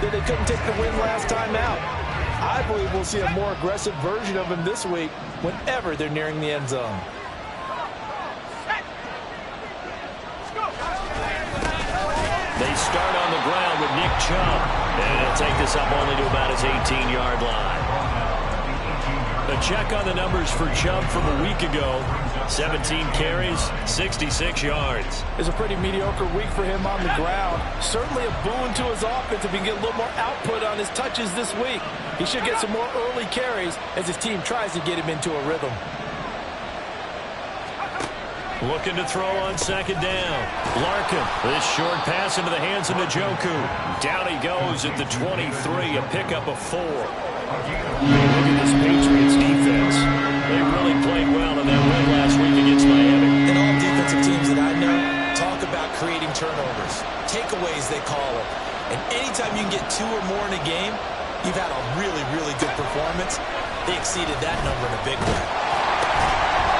that they couldn't take the win last time out. I believe we'll see a more aggressive version of him this week whenever they're nearing the end zone. They start on the ground with Nick Chubb, and he'll take this up only to about his 18-yard line. A check on the numbers for Chubb from a week ago. 17 carries, 66 yards. It's a pretty mediocre week for him on the ground. Certainly a boon to his offense if he can get a little more output on his touches this week. He should get some more early carries as his team tries to get him into a rhythm. Looking to throw on second down. Larkin, this short pass into the hands of Njoku. Down he goes at the 23, a pickup of 4. Look at this Patriots defense. They really played well in that win last week against Miami. And all defensive teams that I know talk about creating turnovers. Takeaways, they call it. And anytime you can get 2 or more in a game, you've had a really, really good performance. They exceeded that number in a big way.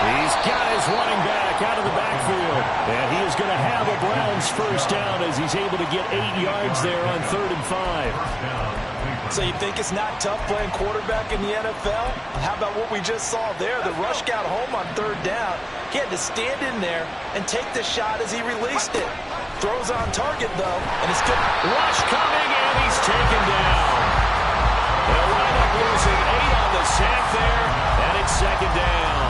He's got his running back out of the backfield. And he is going to have a Browns first down as he's able to get 8 yards there on 3rd and 5. So you think it's not tough playing quarterback in the NFL? How about what we just saw there? The rush got home on 3rd down. He had to stand in there and take the shot as he released it. Throws on target, though, and it's good. Rush coming, and he's taken down. They'll wind up losing 8 on the sack there, and it's 2nd down.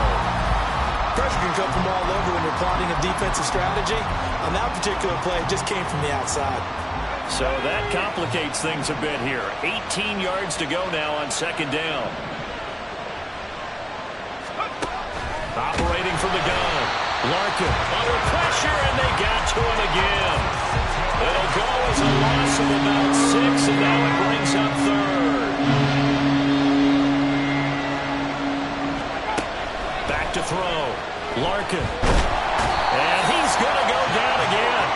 Pressure can come from all over when you're plotting a defensive strategy. On that particular play, it just came from the outside. So that complicates things a bit here. 18 yards to go now on 2nd down. Operating from the gun. Larkin under pressure, and they got to him again. It'll go as a loss of about 6, and now it brings up 3rd. Back to throw. Larkin. And he's going to go down again.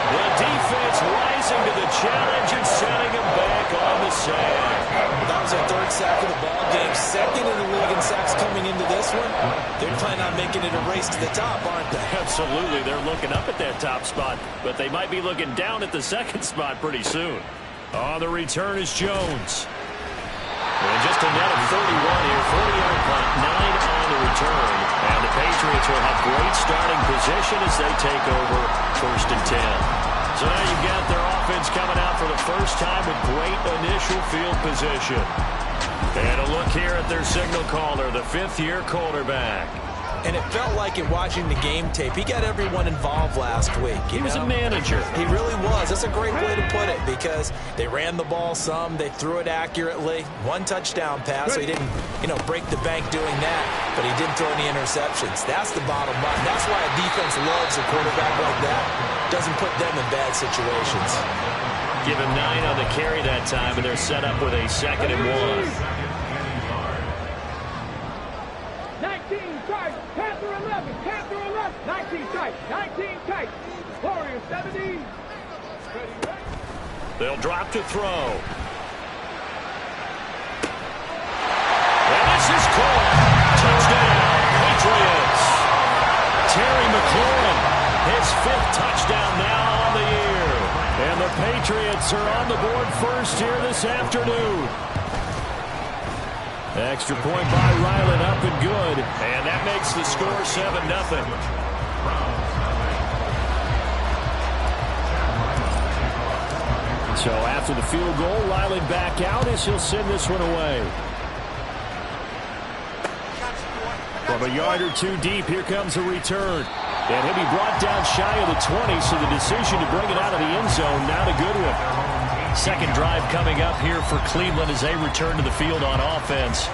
The defense rising to the challenge and setting him back on the sack. That was their 3rd sack of the ball game. 2nd in the league in sacks coming into this one. They're planning on making it a race to the top, aren't they? Absolutely. They're looking up at that top spot, but they might be looking down at the 2nd spot pretty soon. On the return is Jones. And just a net of 31 here. 40-yard punt, 9 on the return. And the Patriots will have great starting position as they take over 1st and 10. So now you've got their offense coming out for the first time with great initial field position. And a look here at their signal caller, the 5th-year quarterback. And it felt like in watching the game tape, he got everyone involved last week. He was a manager. He really was. That's a great way to put it because they ran the ball some, they threw it accurately. 1 touchdown pass, so he didn't, break the bank doing that, but he didn't throw any interceptions. That's the bottom line. That's why a defense loves a quarterback like that. Doesn't put them in bad situations. Give him 9 on the carry that time, and they're set up with a 2nd and 1. 19 tight, Panther 11, Panther 11, 19 tight, 19 tight, Warriors 17. They'll drop to throw. And this is caught. Touchdown, Patriots. Terry McLaurin, his 5th touchdown now on the year. And the Patriots are on the board first here this afternoon. Extra point by Ryland, up and good. And that makes the score 7-0. So after the field goal, Ryland back out as he'll send this one away. From a yard or 2 deep, here comes a return. And he'll be brought down shy of the 20, so the decision to bring it out of the end zone, not a good one. 2nd drive coming up here for Cleveland as they return to the field on offense.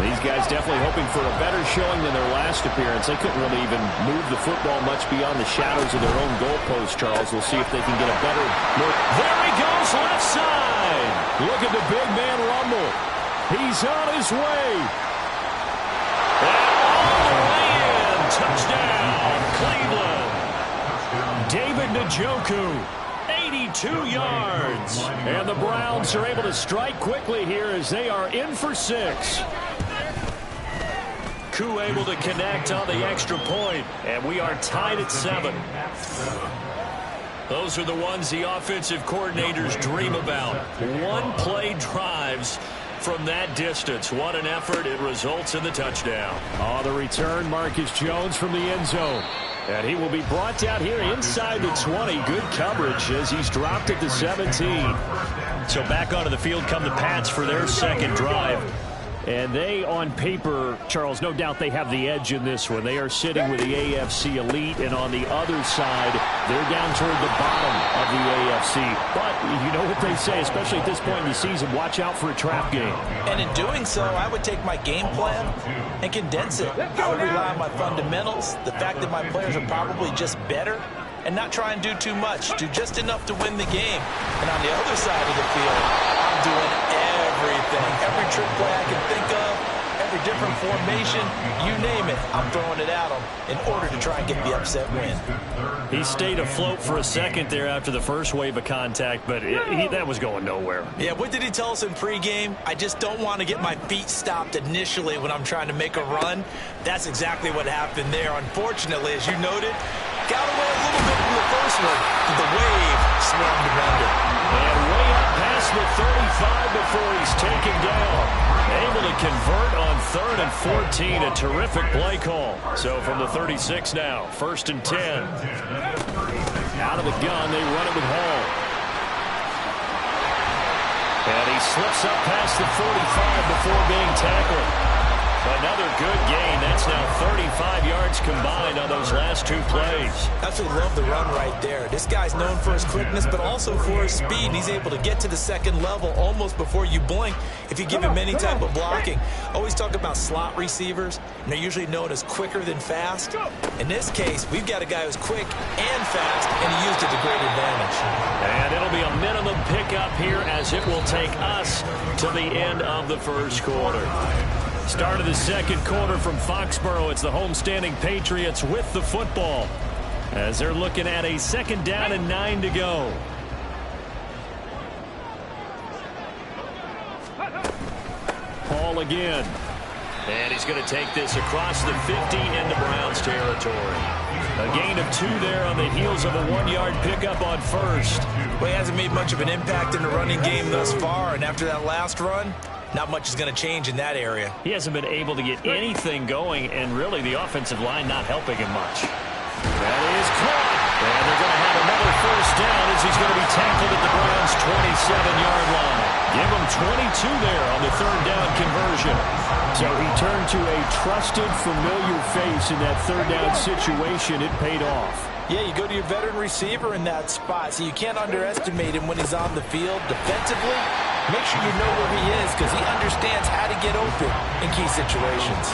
These guys definitely hoping for a better showing than their last appearance. They couldn't really even move the football much beyond the shadows of their own goalpost, Charles. We'll see if they can get a better look. There he goes, left side. Look at the big man rumble. He's on his way. And all the way in. Touchdown, Cleveland. David Njoku. 82 yards. And the Browns are able to strike quickly here as they are in for 6. Koo able to connect on the extra point, and we are tied at 7. Those are the ones the offensive coordinators dream about. One-play drives from that distance. What an effort. It results in the touchdown. On the return, Marcus Jones from the end zone. And he will be brought down here inside the 20. Good coverage as he's dropped at the 17. So back onto the field come the Pats for their second drive. And they, on paper, Charles, no doubt they have the edge in this one. They are sitting with the AFC elite, and on the other side, they're down toward the bottom of the AFC. But you know what they say, especially at this point in the season, watch out for a trap game. And in doing so, I would take my game plan and condense it. I would rely on my fundamentals, the fact that my players are probably just better, and not try and do too much. Do just enough to win the game. And on the other side of the field, I'm doing everything. Every trick play I can think of, every different formation, you name it, I'm throwing it at them in order to try and get the upset win. He stayed afloat for a second there after the first wave of contact, but that was going nowhere. Yeah, what did he tell us in pregame? I just don't want to get my feet stopped initially when I'm trying to make a run. That's exactly what happened there. Unfortunately, as you noted, got away a little bit from the first one, but the wave swarmed around it. And way up past the 35 before he's taken down. Able to convert on 3rd and 14. A terrific play call. So from the 36 now, 1st and 10. Out of the gun, they run it with Hall. And he slips up past the 45 before being tackled. Another good gain. That's now 35 yards combined on those last two plays. Absolutely love the run right there. This guy's known for his quickness, but also for his speed. And he's able to get to the second level almost before you blink if you give him any type of blocking. Always talk about slot receivers, and they're usually known as quicker than fast. In this case, we've got a guy who's quick and fast, and he used it to great advantage. And it'll be a minimum pickup here as it will take us to the end of the first quarter. Start of the second quarter from Foxborough. It's the homestanding Patriots with the football as they're looking at a 2nd down and 9 to go. Hall again. And he's going to take this across the 50 into Browns territory. A gain of 2 there on the heels of a 1-yard pickup on first. Well, he hasn't made much of an impact in the running game thus far, and after that last run, not much is going to change in that area. He hasn't been able to get anything going, and really the offensive line not helping him much. That is caught. And they're going to have another first down as he's going to be tackled at the Browns' 27-yard line. Give him 22 there on the 3rd down conversion. So he turned to a trusted, familiar face in that 3rd down situation. It paid off. Yeah, you go to your veteran receiver in that spot, so you can't underestimate him when he's on the field defensively. Make sure you know where he is because he understands how to get open in key situations.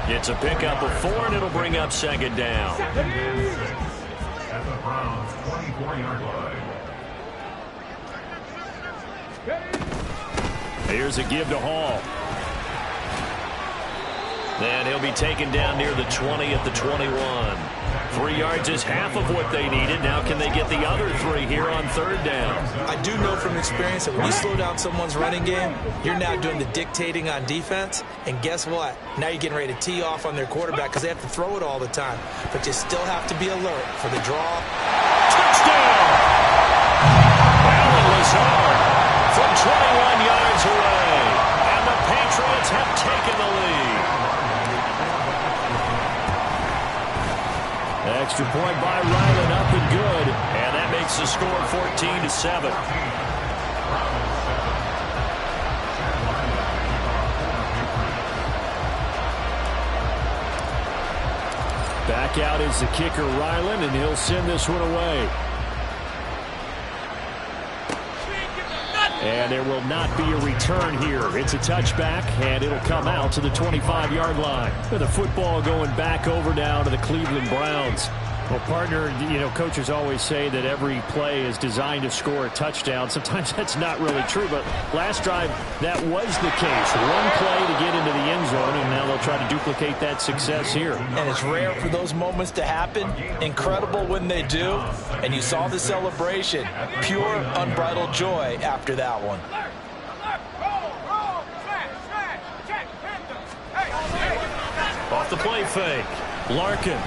It's a pickup of 4, and it'll bring up 2nd down. At the Browns' 24-yard line. Here's a give to Hall. Then he'll be taken down near the 20 at the 21. 3 yards is half of what they needed. Now can they get the other 3 here on 3rd down? I do know from experience that when you slow down someone's running game, you're now doing the dictating on defense. And guess what? Now you're getting ready to tee off on their quarterback because they have to throw it all the time. But you still have to be alert for the draw. Touchdown! Allen Lazard from 21 yards away. And the Patriots have taken the lead. Extra point by Ryland, up and good. And that makes the score 14-7. Back out is the kicker, Ryland, and he'll send this one away. And there will not be a return here. It's a touchback, and it'll come out to the 25-yard line. With the football going back over now to the Cleveland Browns. Well, partner, you know, coaches always say that every play is designed to score a touchdown. Sometimes that's not really true, but last drive, that was the case. One play to get into the end zone, and now they'll try to duplicate that success here. And it's rare for those moments to happen. Incredible when they do. And you saw the celebration. Pure, unbridled joy after that one. Off the play fake. Larkin.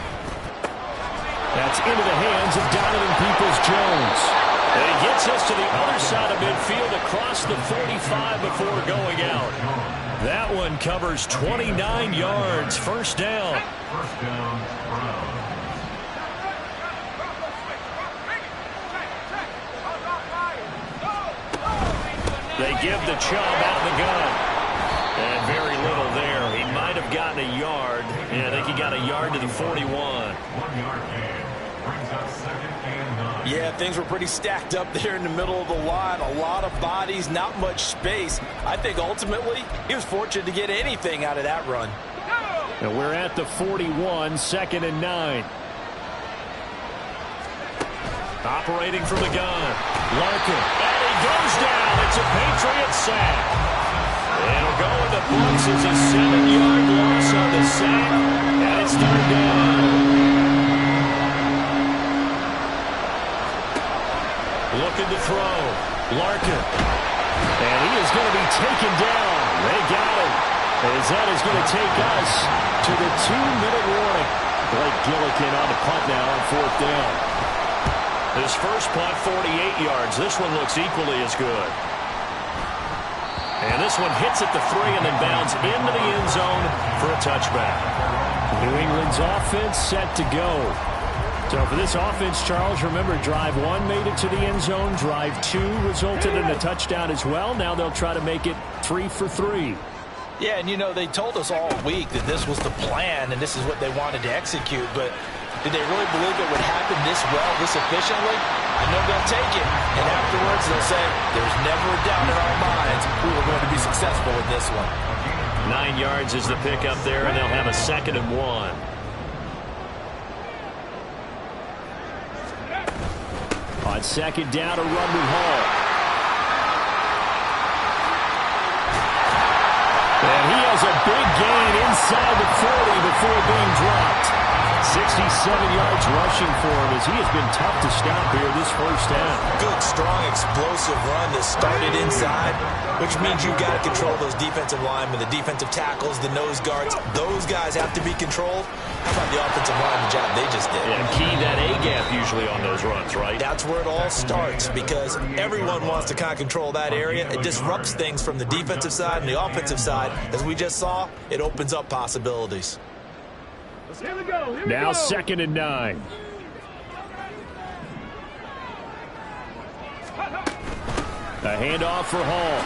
That's into the hands of Donovan Peoples-Jones. And he gets us to the other side of midfield across the 45 before going out. That one covers 29 yards. First down. First down, Browns. They give the Chubb out of the gun. And very little there. He might have gotten a yard. Yeah, I think he got a yard to the 41. 1 yard gain. Brings up 2nd and 9. Yeah, things were pretty stacked up there in the middle of the line. A lot of bodies, not much space. I think ultimately he was fortunate to get anything out of that run. And we're at the 41, 2nd and 9. Operating from the gun. Larkin. And he goes down. It's a Patriot sack. It'll go into Bucks as a 7-yard loss on the sack. And it's 3rd down. Looking to throw. Larkin. And he is going to be taken down. They got him. As that is going to take us to the 2-minute warning. Blake Gillikin on the punt now on 4th down. His first punt, 48 yards. This one looks equally as good. And this one hits at the 3 and then bounds into the end zone for a touchback. New England's offense set to go. So for this offense, Charles, remember, drive 1 made it to the end zone. Drive 2 resulted in a touchdown as well. Now they'll try to make it 3 for 3. Yeah, and you know, they told us all week that this was the plan and this is what they wanted to execute, but did they really believe it would happen this well, this efficiently? I know they'll take it, and afterwards they'll say, there's never a doubt in our minds we were going to be successful with this one. 9 yards is the pickup there, and they'll have a 2nd and 1. On 2nd down, a run with Hall. And he has a big gain inside the 40 before being dropped. 67 yards rushing for him as he has been tough to stop here this first half. Good, strong, explosive run that started inside, which means you've got to control those defensive linemen, the defensive tackles, the nose guards. Those guys have to be controlled. How about the offensive line, the job they just did? And key that A-gap usually on those runs, right? That's where it all starts because everyone wants to kind of control that area. It disrupts things from the defensive side and the offensive side. As we just saw, it opens up possibilities. Here we go. Here we Now go. 2nd and 9. A handoff for Hall.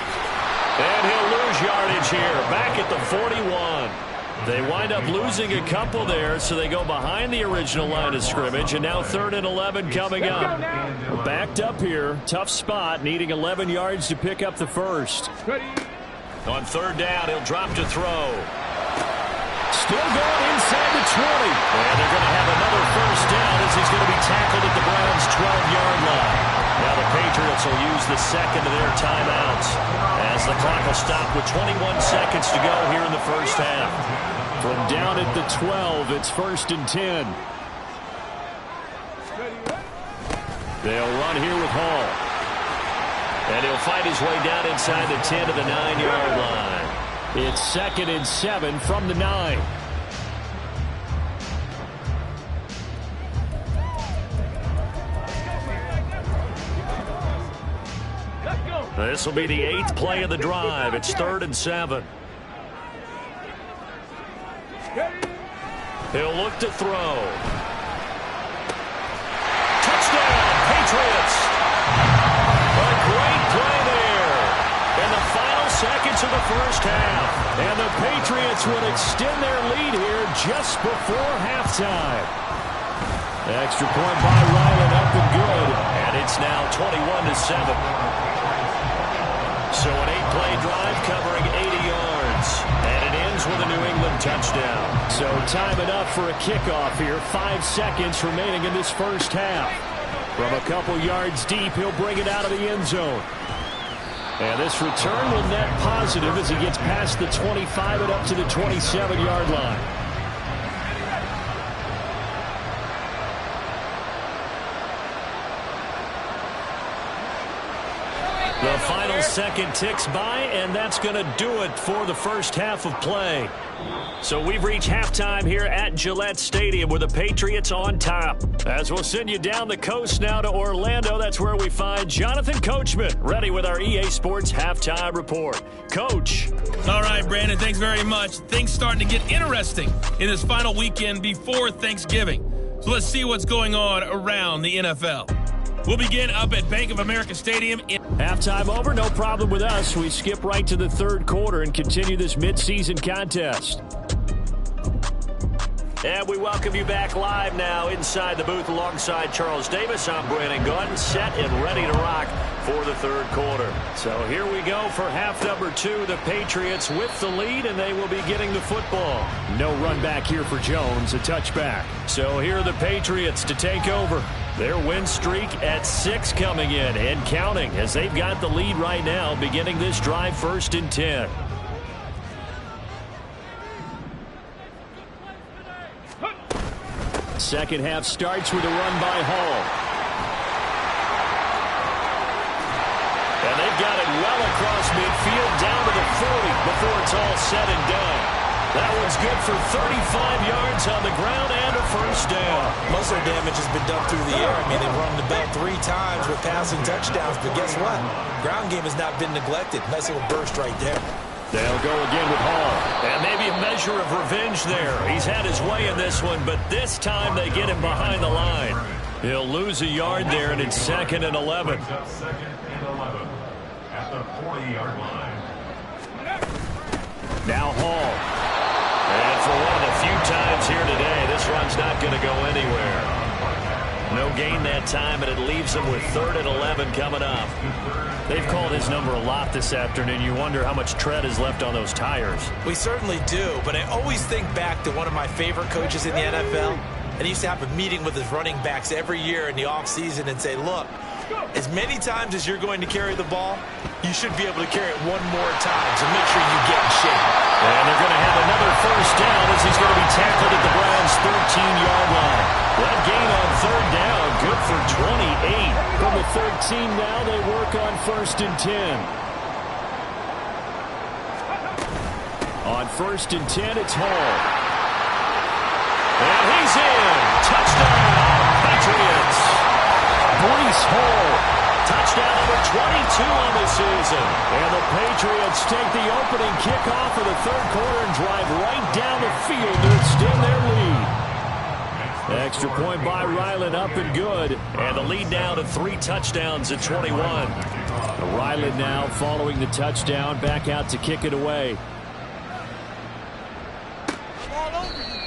And he'll lose yardage here. Back at the 41. They wind up losing a couple there, so they go behind the original line of scrimmage, and now 3rd and 11 coming up. We're backed up here. Tough spot, needing 11 yards to pick up the first. Ready. On 3rd down, he'll drop to throw. Still going inside the 20. And they're going to have another first down as he's going to be tackled at the Browns' 12-yard line. Now the Patriots will use the 2nd of their timeouts as the clock will stop with 21 seconds to go here in the first half. From down at the 12, it's 1st and 10. They'll run here with Hall. And he'll fight his way down inside the 10 to the 9-yard line. It's 2nd and 7 from the 9. This will be the 8th play of the drive. It's 3rd and 7. He'll look to throw. Touchdown, Patriots. A great play there. In the final seconds of the first half. And the Patriots would extend their lead here just before halftime. Extra point by Ryland, up and good. And it's now 21-7. So an 8-play drive covering 80 yards. And it ends with a New England touchdown. So time enough for a kickoff here. 5 seconds remaining in this first half. From a couple yards deep, he'll bring it out of the end zone. And this return will net positive as he gets past the 25 and up to the 27-yard line. The final second ticks by, and that's going to do it for the first half of play. So we've reached halftime here at Gillette Stadium with the Patriots on top. As we'll send you down the coast now to Orlando, that's where we find Jonathan Coachman, ready with our EA Sports Halftime Report. Coach. All right, Brandon, thanks very much. Things starting to get interesting in this final weekend before Thanksgiving. So let's see what's going on around the NFL. We'll begin up at Bank of America Stadium. Halftime over, no problem with us. We skip right to the third quarter and continue this midseason contest. And we welcome you back live now inside the booth alongside Charles Davis. I'm Brandon Gordon, set and ready to rock for the third quarter. So here we go for half number 2. The Patriots with the lead, and they will be getting the football. No run back here for Jones, a touchback. So here are the Patriots to take over. Their win streak at 6 coming in and counting as they've got the lead right now, beginning this drive 1st and 10. Second half starts with a run by Hall. And they've got it well across midfield down to the 40 before it's all said and done. That one's good for 35 yards on the ground and a first down. Most of their damage has been done through the air. I mean, they've run the ball 3 times with passing touchdowns, but guess what? Ground game has not been neglected. Nice little burst right there. They'll go again with Hall. And maybe a measure of revenge there. He's had his way in this one, but this time they get him behind the line. He'll lose a yard there, and it's 2nd and 11. Second and 11 at the 40-yard line. Now Hall. And for one of the few times here today, this run's not going to go anywhere. No gain that time, and it leaves them with 3rd and 11 coming up. They've called his number a lot this afternoon. You wonder how much tread is left on those tires. We certainly do, but I always think back to one of my favorite coaches in the NFL, and he used to have a meeting with his running backs every year in the offseason and say, look, as many times as you're going to carry the ball, you should be able to carry it one more time, so make sure you get in shape. And they're going to have another first down as he's going to be tackled at the Browns' 13-yard line. That gain on 3rd down, good for 28. From the 13 now, they work on 1st and 10. On 1st and 10, it's Hall. And he's in. Touchdown, Patriots. Breece Hall. Touchdown number 22 on the season. And the Patriots take the opening kickoff of the third quarter and drive right down the field to extend their lead. Extra point by Ryland, up and good. And the lead now to 3 touchdowns at 21. Ryland now following the touchdown, back out to kick it away.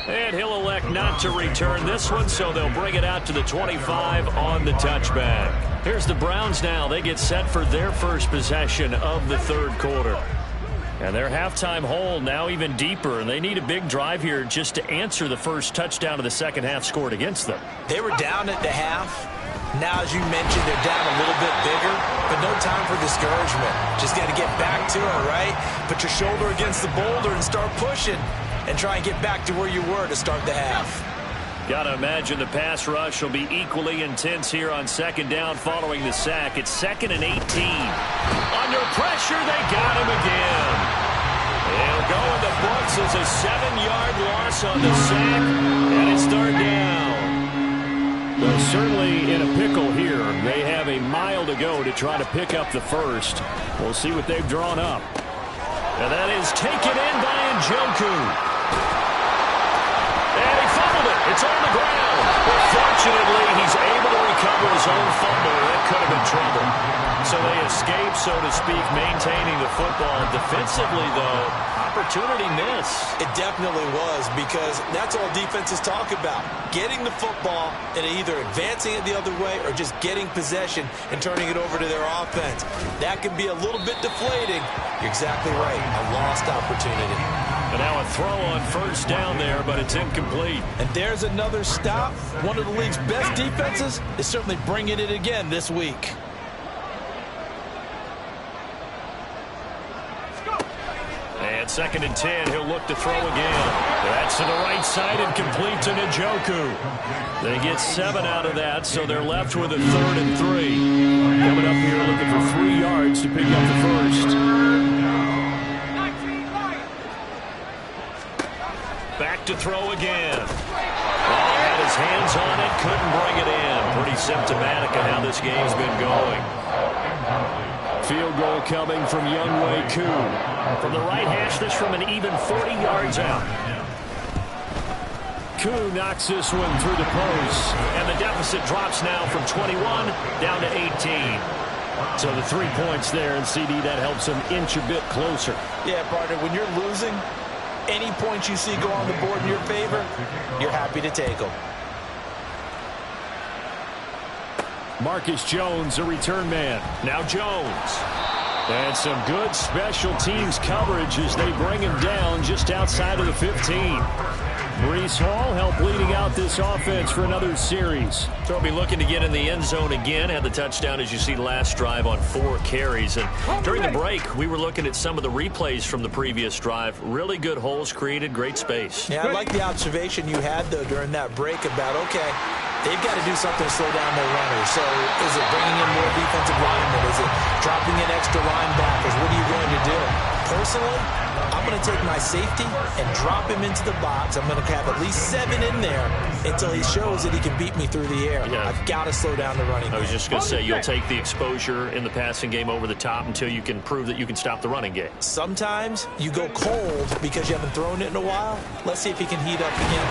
And he'll elect not to return this one, so they'll bring it out to the 25 on the touchback. Here's the Browns now. They get set for their first possession of the third quarter. And their halftime hole now even deeper, and they need a big drive here just to answer the first touchdown of the second half scored against them. They were down at the half. Now, as you mentioned, they're down a little bit bigger, but no time for discouragement. Just got to get back to it, right? Put your shoulder against the boulder and start pushing and try and get back to where you were to start the half. Got to imagine the pass rush will be equally intense here on second down following the sack. It's 2nd and 18. Under pressure, they got him again. They'll go in the books as a 7-yard loss on the sack, and it's 3rd down. Well, certainly in a pickle here. They have a mile to go to try to pick up the first. We'll see what they've drawn up. And that is taken in by Njoku. And he fumbled it. It's on the ground. But fortunately, he's able to recover his own fumble. That could have been trouble. So they escape, so to speak, maintaining the football. Defensively, though, opportunity miss. It definitely was, because that's all defenses talk about. Getting the football and either advancing it the other way or just getting possession and turning it over to their offense. That can be a little bit deflating. You're exactly right. A lost opportunity. And now a throw on first down there, but it's incomplete. And there's another stop. One of the league's best defenses is certainly bringing it again this week. At 2nd and 10, he'll look to throw again. That's to the right side and complete to Njoku. They get 7 out of that, so they're left with a 3rd and 3. Coming up here looking for 3 yards to pick up the first. Back to throw again. Ball had his hands on it, couldn't bring it in. Pretty symptomatic of how this game's been going. Field goal coming from Younghoe Koo. From the right hash, this from an even 40 yards out. Koo knocks this one through the post. And the deficit drops now from 21 down to 18. So the 3 points there, and CD, that helps them inch a bit closer. Yeah, partner, when you're losing, any points you see go on the board in your favor, you're happy to take them. Marcus Jones, a return man. Now Jones. And some good special teams coverage as they bring him down just outside of the 15. Breece Hall helped leading out this offense for another series. So he'll be looking to get in the end zone again. Had the touchdown, as you see, last drive on 4 carries. And during the break, we were looking at some of the replays from the previous drive. Really good holes created, great space. Yeah, I like the observation you had, though, during that break about, okay, they've got to do something to slow down their runners. So is it bringing in more defensive linemen? Is it dropping in extra linebackers? What are you going to do? Personally, I'm going to take my safety and drop him into the box. I'm going to have at least 7 in there until he shows that he can beat me through the air. Yeah. I've got to slow down the running game. I was just going to say, you'll take the exposure in the passing game over the top until you can prove that you can stop the running game. Sometimes you go cold because you haven't thrown it in a while. Let's see if he can heat up again.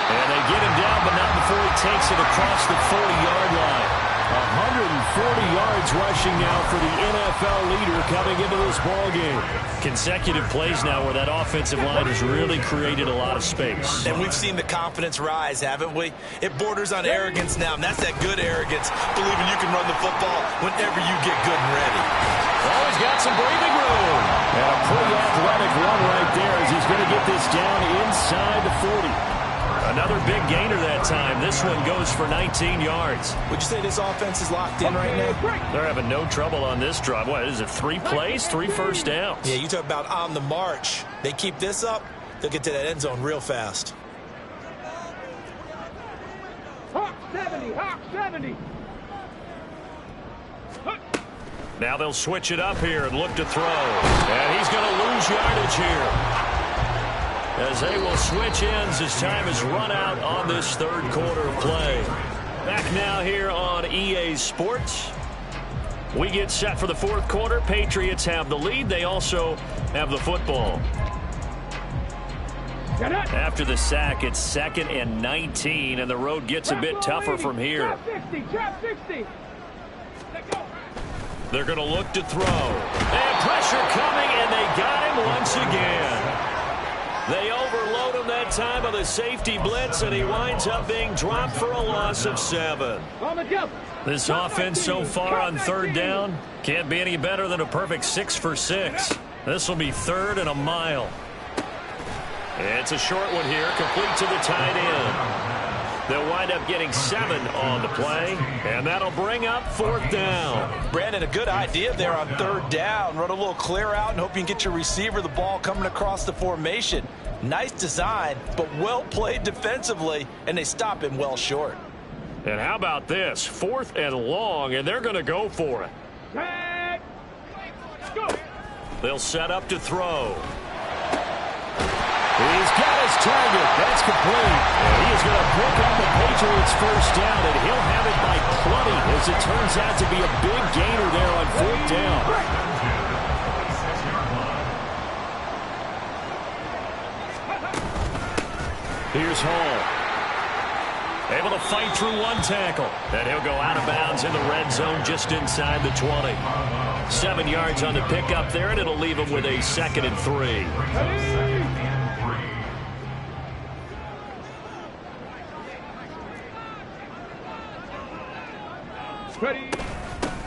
And they get him down, but not before he takes it across the 40-yard line. 140 yards rushing now for the NFL leader coming into this ball game. Consecutive plays now where that offensive line has really created a lot of space. And we've seen the confidence rise, haven't we? It borders on arrogance now, and that's that good arrogance, believing you can run the football whenever you get good and ready. Oh, he's got some breathing room. And a pretty athletic run right there as he's going to get this down inside the 40. Another big gainer that time. This one goes for 19 yards. Would you say this offense is locked in right now? They're having no trouble on this drive. What is it, 3 plays, 3 first downs? Yeah, you talk about on the march. They keep this up, they'll get to that end zone real fast. Hawk 70, Hawk 70. Now they'll switch it up here and look to throw. And he's going to lose yardage here, as they will switch ends as time is run out on this 3rd quarter of play. Back now here on EA Sports. We get set for the 4th quarter. Patriots have the lead. They also have the football. After the sack, it's 2nd and 19, and the road gets a bit tougher from here. Trap 60. They're going to look to throw. And pressure coming, and they got him once again. They overload him that time with a safety blitz, and he winds up being dropped for a loss of 7. This offense so far on 3rd down can't be any better than a perfect 6 for 6. This will be 3rd and a mile. It's a short one here, complete to the tight end. They'll wind up getting 7 on the play, and that'll bring up 4th down. Brandon, a good idea there on 3rd down. Run a little clear out and hope you can get your receiver the ball coming across the formation. Nice design, but well played defensively, and they stop him well short. And how about this? 4th and long, and they're going to go for it. Go. They'll set up to throw. He's got his target. That's complete. And he is going to pick up the Patriots' first down, and he'll have it by plenty, as it turns out to be a big gainer there on 4th down. Here's Hall. Able to fight through 1 tackle. And he'll go out of bounds in the red zone just inside the 20. 7 yards on the pickup there, and it'll leave him with a 2nd and 3. Ready.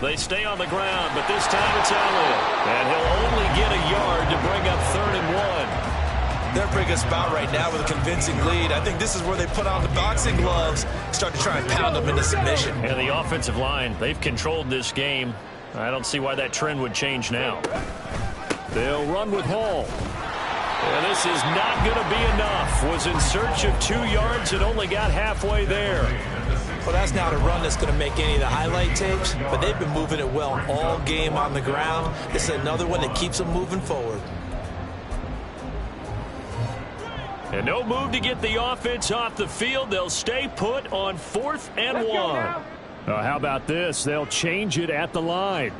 They stay on the ground, but this time it's Elliott. And he'll only get a yard to bring up 3rd and 1. They're bringing us about right now with a convincing lead. I think this is where they put on the boxing gloves, start to try and pound them into submission. And the offensive line, they've controlled this game. I don't see why that trend would change now. They'll run with Hall. And this is not going to be enough. Was in search of 2 yards and only got halfway there. Well, that's not a run that's going to make any of the highlight tapes, but they've been moving it well all game on the ground. This is another one that keeps them moving forward. And no move to get the offense off the field. They'll stay put on 4th and 1. How about this? They'll change it at the line.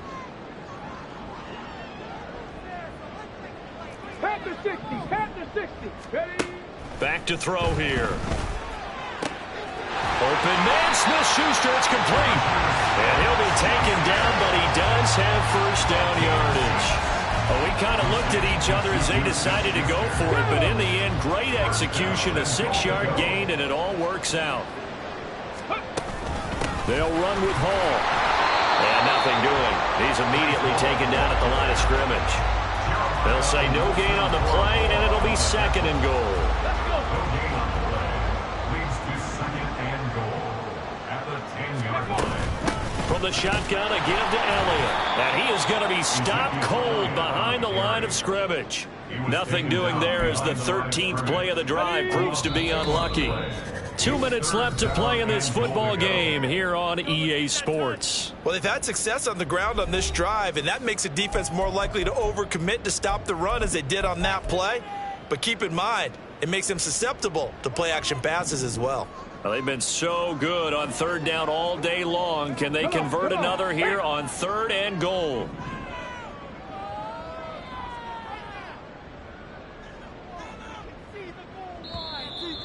Pat the 60, pat the 60. Ready? Back to throw here. Open man, Smith-Schuster, it's complete. And he'll be taken down, but he does have first down yardage. Well, we kind of looked at each other as they decided to go for it, but in the end, great execution, a 6-yard gain, and it all works out. They'll run with Hall. And nothing doing. He's immediately taken down at the line of scrimmage. They'll say no gain on the play, and it'll be 2nd and goal. No gain on the play. Leads to 2nd and goal at the 10-yard line. From the shotgun again to Elliott. And he is going to be stopped cold behind the line of scrimmage. Nothing doing there as the 13th play of the drive proves to be unlucky. 2 minutes left to play in this football game here on EA Sports. Well, they've had success on the ground on this drive, and that makes the defense more likely to overcommit to stop the run as they did on that play. But keep in mind, it makes them susceptible to play-action passes as well. Well, they've been so good on 3rd down all day long. Can they convert another here on 3rd and goal?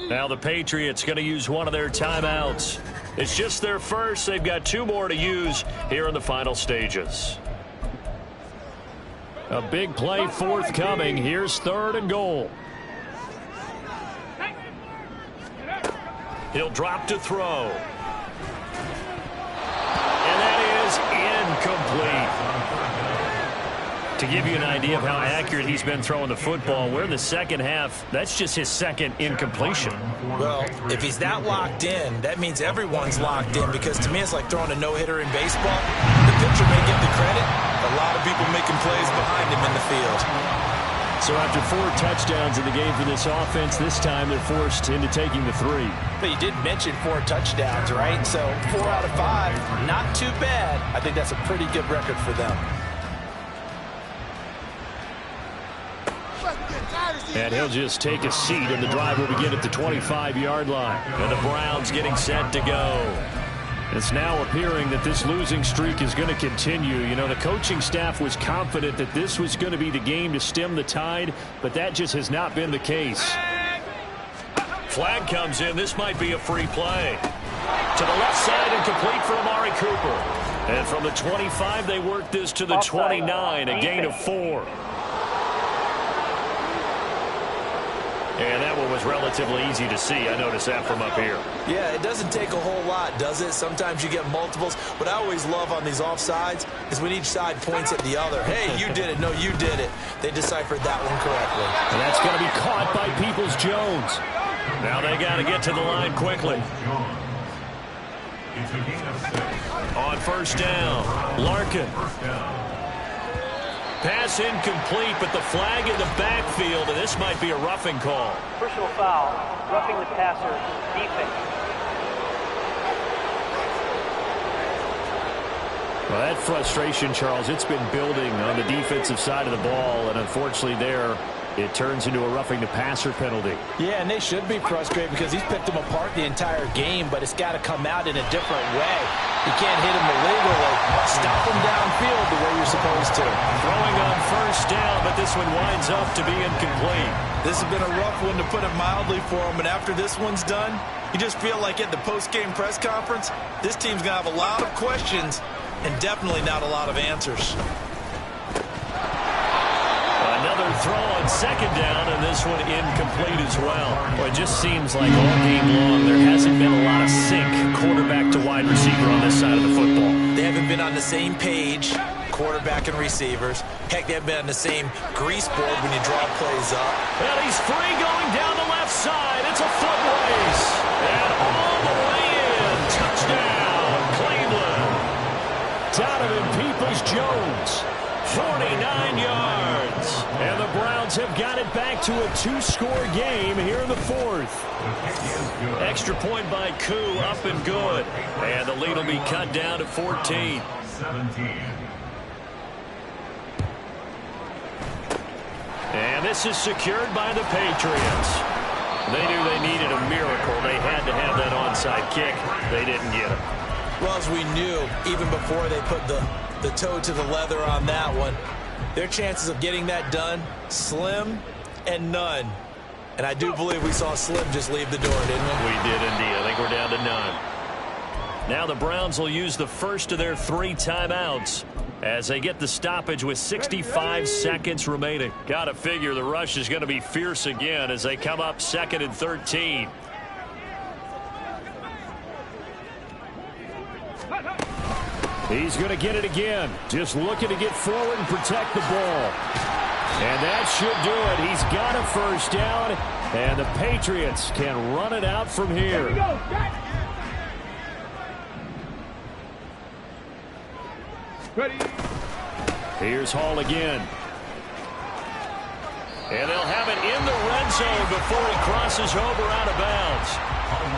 Now the Patriots going to use one of their timeouts. It's just their first. They've got 2 more to use here in the final stages. A big play forthcoming. Here's 3rd and goal. He'll drop to throw. And that is incomplete. To give you an idea of how accurate he's been throwing the football, we're in the second half. That's just his 2nd incompletion. Well, if he's that locked in, that means everyone's locked in, because to me it's like throwing a no-hitter in baseball. The pitcher may get the credit, a lot of people making plays behind him in the field. So after 4 touchdowns in the game for this offense, this time they're forced into taking the 3. But you did mention 4 touchdowns, right? So 4 out of 5, not too bad. I think that's a pretty good record for them. And he'll just take a seat, and the drive will begin at the 25-yard line. And the Browns getting set to go. It's now appearing that this losing streak is going to continue. You know, the coaching staff was confident that this was going to be the game to stem the tide, but that just has not been the case. Flag comes in. This might be a free play. To the left side and complete for Amari Cooper. And from the 25, they work this to the 29, a gain of 4. And that one was relatively easy to see. I noticed that from up here. Yeah, it doesn't take a whole lot, does it? Sometimes you get multiples. What I always love on these offsides is when each side points at the other. Hey, you did it. No, you did it. They deciphered that one correctly. And that's going to be caught by Peoples-Jones. Now they got to get to the line quickly. On 1st down, Larkin. Pass incomplete, but the flag in the backfield, and this might be a roughing call. Personal foul, roughing the passer, defense. Well, that frustration, Charles, it's been building on the defensive side of the ball, and unfortunately there, it turns into a roughing the passer penalty. Yeah, and they should be frustrated because he's picked them apart the entire game, but it's got to come out in a different way. You can't hit him illegally. Stop him downfield the way you're supposed to. Throwing on 1st down, but this one winds up to be incomplete. This has been a rough one, to put it mildly, for him, and after this one's done, you just feel like at the post-game press conference, this team's going to have a lot of questions and definitely not a lot of answers. Another throw on 2nd down, and this one incomplete as well. Well, it just seems like all game long there hasn't been a lot of sync quarterback to wide receiver on this side of the football. They haven't been on the same page, quarterback and receivers. Heck, they haven't been on the same grease board when you draw plays up. Well, he's free going down the left side. It's a foot race. And all the way in. Touchdown, Cleveland. Donovan Peoples-Jones, 49 yards. And the Browns Browns have got it back to a 2-score game here in the fourth. Extra point by Koo, up and good. And the lead will be cut down to 14. 17. And this is secured by the Patriots. They knew they needed a miracle. They had to have that onside kick. They didn't get it. Well, as we knew, even before they put the toe to the leather on that one, their chances of getting that done, slim and none. And I do believe we saw Slim just leave the door, didn't we? We did indeed. I think we're down to none. Now the Browns will use the first of their 3 timeouts as they get the stoppage with 65 seconds remaining. Got to figure the rush is going to be fierce again as they come up 2nd and 13. He's going to get it again. Just looking to get forward and protect the ball. And that should do it. He's got a first down, and the Patriots can run it out from here. Ready. Here's Hall again. And they'll have it in the red zone before he crosses over out of bounds.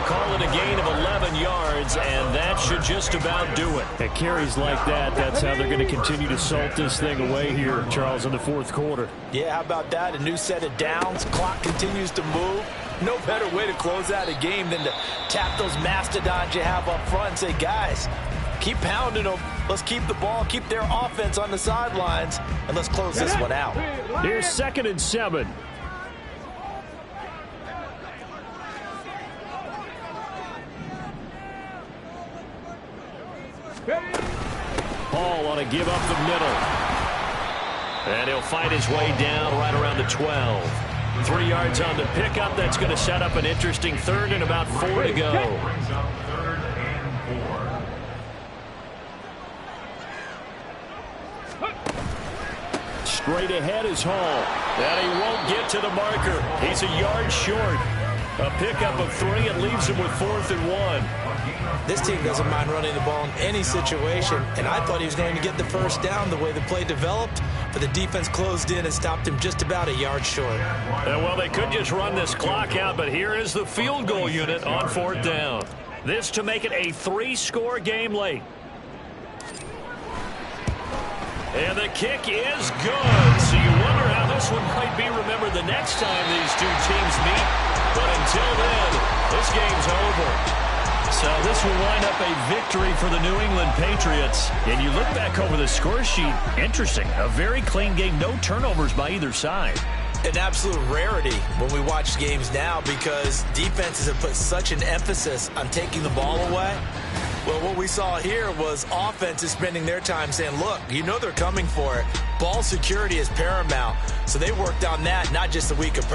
Call it a gain of 11 yards, and that should just about do it. At carries like that, that's how they're going to continue to salt this thing away here, Charles, in the fourth quarter. Yeah, how about that? A new set of downs. Clock continues to move. No better way to close out a game than to tap those mastodons you have up front and say, guys, keep pounding them. Let's keep the ball, keep their offense on the sidelines, and let's close this one out. Here's 2nd and 7. Hall on a give up the middle. And he'll fight his way down right around the 12. 3 yards on the pickup. That's going to set up an interesting 3rd and about 4 to go. Brings up 3rd and 4. Straight ahead is Hall. And he won't get to the marker. He's a yard short. A pickup of 3. It leaves him with 4th and 1. This team doesn't mind running the ball in any situation, and I thought he was going to get the first down the way the play developed, but the defense closed in and stopped him just about a yard short. Well, they could just run this clock out, but here is the field goal unit on 4th down. This to make it a 3-score game late. And the kick is good, so you wonder how this one might be remembered the next time these two teams meet. But until then, this game's over. So this will wind up a victory for the New England Patriots. And you look back over the score sheet, interesting. A very clean game, no turnovers by either side. An absolute rarity when we watch games now because defenses have put such an emphasis on taking the ball away. Well, what we saw here was offenses spending their time saying, look, you know they're coming for it. Ball security is paramount. So they worked on that, not just the week of practice.